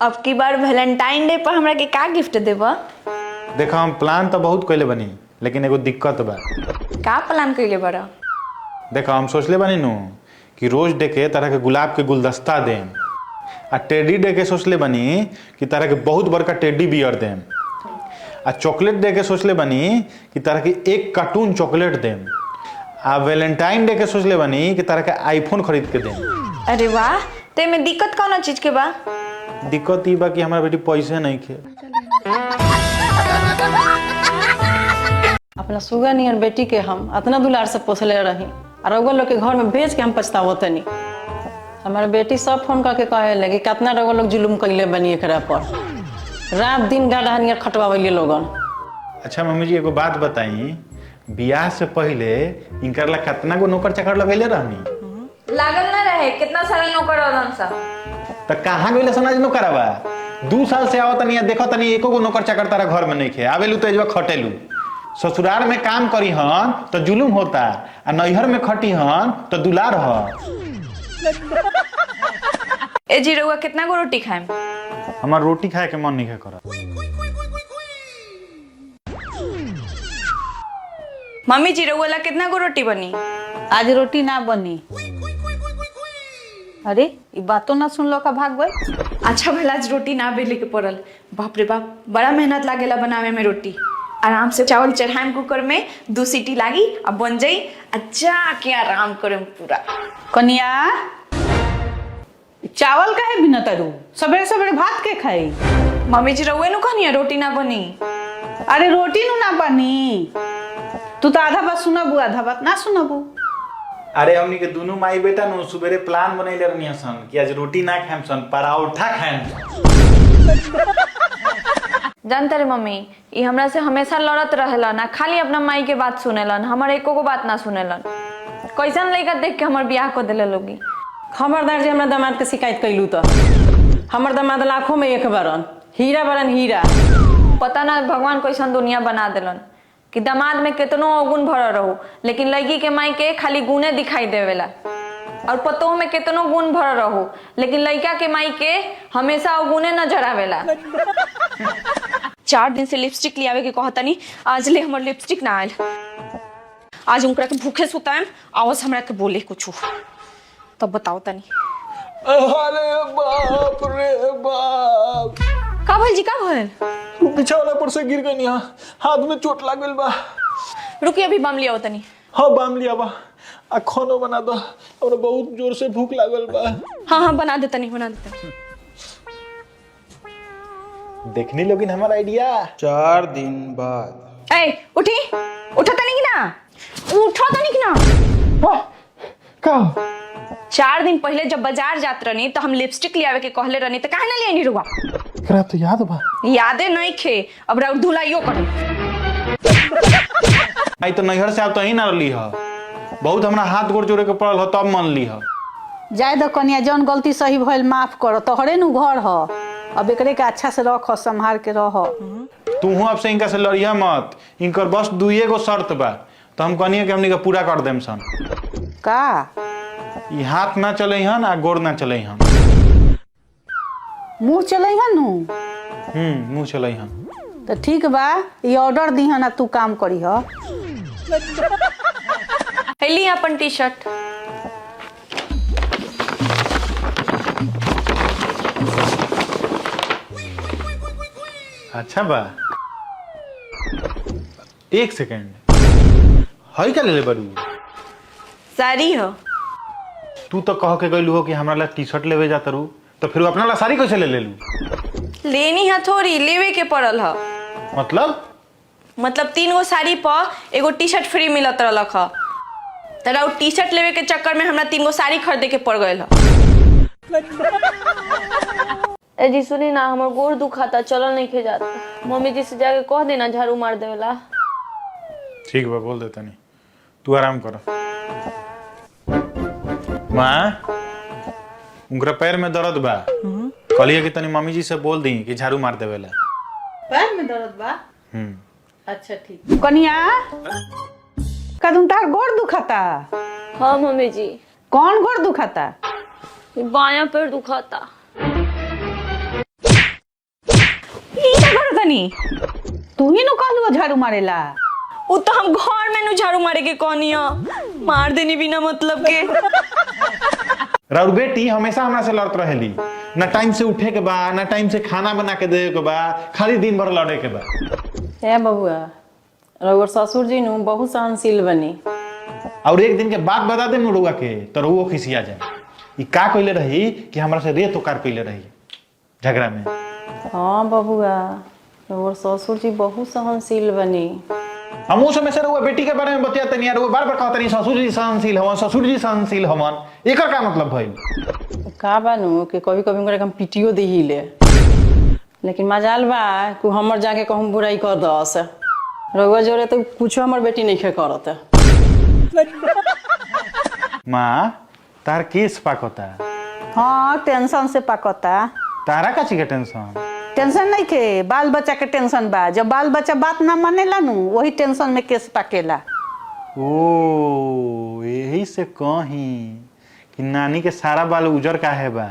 अब की बार Valentine day पर हमरा के का गिफ्ट देबा? देखो हम प्लान तो बहुत कैले बनी, लेकिन एगो दिक्कत बा। का प्लान कइले बारा? देखो हम सोचले बनी नु कि रोज डे के तरह के गुलाब के गुलदस्ता देम, आ टेडी डे के सोचले बनी कि तरह के बहुत बड़का टेडी बियर देम, आ चॉकलेट डे के सोचले बनी कि तरह के एक कार्टून चॉकलेट देम, आ वैलेंटाइन डे के सोचले बनी कि तरह के आईफोन खरीद के देम। अरे वाह, ते में दिक्कत कौन चीज के बा? दिक्कत ई बा कि हमारा बेटी पैसे नहीं खे। अपना सुगा नियर बेटी के हम इतना दुलार से पोसले रही और रउआ लोग के घर में भेज के हम पछतावत नहीं। हमारे बेटी सब फोन करके कहे लगे कितना रउआ लोग जुलुम कैले बनी एकरा पर, रात दिन गाढ़ा नियर खटवावलिए लोगन। अच्छा मम्मी जी एगो बात बताई, बियाह से पहले इनकर ला कितना गो नौकर चाकर लगैले रहनी? लागल ना रहे, कितना सारा नौकर रहलन सा। त कहाँ गइले समाज नौकरवा? 2 साल से आवत नहीं, देखो तनी एको गो नौकर चाकर तारा घर में नहीं खे। आवेलू तो एजवा खटेलू, ससुराल में काम करी हन तो जुलुम होता, आ नैहर में खटी हन तो दुलार ह। ए जी रउआ कितना गो रोटी खाएम? हमार रोटी खाए के मन नहीं करत। मम्मी जी रउआ ला कितना गो रोटी बनी? आज रोटी ना बनी। अरे ये बातों ना सुन लो का भाग गई। अच्छा भला आज रोटी ना बेले के पड़ल। बाप रे बाप, बड़ा मेहनत लागेला बनावे में रोटी। आराम से चावल चढ़ाएम कुकर में, 2 सीटी लागी अब बन जाई। अच्छा के आराम करेम पूरा। कनिया चावल काहे बिना तरू? सवेरे सवेरे भात के खाई। मम्मी जी रउए नु कहनी रोटी ना बनी। अरे रोटी नु ना बनी, तू तो आधा बात सुनबू आधा बात ना सुनबू। अरे हमनी के दोनों माई बेटा नु सुबेरे प्लान बनैले रहनी सन कि आज रोटी ना खाएम सन, पराठा खाएम। जानते रे मम्मी, ये हमरा से हमेशा लड़त रहेलन, ना खाली अपना माई के बात सुनेलन, हमर एको को बात ना सुनेलन। कैसन लइका देख के हमर बियाह कर देले लोगी। खबरदार जे हमरा दामाद के शिकायत कैलू तो हमर दामाद लाखों में एक बारन हीरा बरन हीरा। पता ना भगवान कैसन दुनिया बना देलन कि दामाद में कितनो अवगुण भरल रहू, लेकिन लड़की के माई के खाली गुणे दिखाई देवेला, और पतों में कितनो गुण भरल रहू, लेकिन लड़का के माई के हमेशा अवगुणे नजर आवेला। 4 दिन से लिपस्टिक लियावे के कहतनी, आज ले हमर लिपस्टिक ना आयल। आज उनकरा के भूखे सुताएम, आवस हमरा के बोले कुछ तब बताओ तनी। अरे बाप रे बाप, का भइल जी, का भइल? पीछे वाला पर से गिर गई, हाथ में चोट लग गइल बा। रुकिए अभी बाम लिया तनी। हाँ बाम लिया बा, आ खानो बना दो, हमरा बहुत जोर से भूख लागल बा। हाँ हाँ बना दे तनी, बना दे तनी। देखनी लोगिन हमारा आइडिया। 4 दिन बाद ए उठी, उठा तनी कि ना, उठा तनी कि ना। का 4 दिन पहले जब बाजार जात रहनी तो हम लिपस्टिक लियावे के कहले रहनी, तो काहे ना ले आनी रुआ? एकरा तो याद बा। यादे नहीं खे, अब राउर धुलाइयो करी। आई तो नैहर से आप तो ही ना रही ह, बहुत हमरा हाथ गोड़ जोड़े के पड़ल हो तब मन ली ह। जाए दो कनिया, जौन गलती सही भइल माफ करो, तोहरे नु घर ह। अब एकरे के अच्छा से रख, संभाल के रह। तू अब से इनका से लड़िया मत, इनकर बस 2 गो शर्त बा, तो हम कहनी कि हमनी के पूरा कर देम सन। का ई हाथ ना चले हन आ गोड़ ना चले हन। मुंह चले हनु? मुंह चले हन। तो ठीक बा, ये ऑर्डर दी है ना, तू काम करी ह। ली अपन टी-शर्ट। अच्छा बा, 1 सेकेंड, हई का ले बड़ू? साड़ी हो। तू तो कह के गइलू हो कि हमरा ला टी-शर्ट लेवे जात रू, तो फिर अपना ला साड़ी कैसे ले लेलू? लेनी है थोड़ी, लेवे के पड़ल है। मतलब 3 गो साड़ी पर एगो टी-शर्ट फ्री मिलत रहलक ह, तरा टी-शर्ट लेवे के चक्कर में हमरा 3 गो साड़ी खरीदे के पड़ गइल ह। ए जी सुनी ना, हमर गोड़ दुखाता, चलो नहीं खे जाता। मम्मी जी से जाके कह देना झाड़ू मार देवेला। ठीक बा, बोल देता नहीं, तू आराम कर। माँ, उनकरा पैर में दर्द बा, कहलिए कि तनी मम्मी जी से बोल दी कि झाड़ू मार देवेला। पैर में दर्द बा? अच्छा ठीक। कनिया कदम तार गोड़ दुखाता? हाँ मम्मी जी। कौन गोड़ दुखाता? बायां पैर दुखाता। तनी तू ही नु कहलू झाड़ू मारेला। उ तो हम घर में नु झाड़ू मारे के कहनी मार देनी बिना मतलब के। राउर बेटी हमेशा हमरा से लड़त रहेली, ना टाइम से उठे के बा, ना टाइम से खाना बना के दे के बा, खाली दिन भर लड़े के बा। ए बबुआ, रउआ ससुर जी नु बहुत सहनशील बनी। और एक दिन के बात बता दे रउआ के तो रउआ खिसिया जाए। ई का कइले रही कि हमरा से रेत ओकार कइले रही झगड़ा में। हाँ बबुआ, रउआ ससुर जी बहुत सहनशील बनी। हम उस समय से रउआ बेटी के बारे में बतिया तनी यार, बार बार कहतनी ससुर जी सहनशील हवन, ससुर जी सहनशील हवन। एकर का मतलब भइल? का बानू कि कभी कभी उनका हम पिटियो दही ले, लेकिन मजाल बा कि हमर जाके कहूँ बुराई कर दस। रउआ जोरे तो कुछ हमर बेटी नहीं खे करत। माँ तार केस पाकता, हाँ टेंशन से पकता। तारा का चीज के टेंशन? टेंशन नहीं के, बाल बच्चा के टेंशन बा। जब बाल बच्चा बात ना मानेला नु वही टेंशन में केस पाकेला। ओ यही से कहीं कि नानी के सारा बाल उजर का है बा।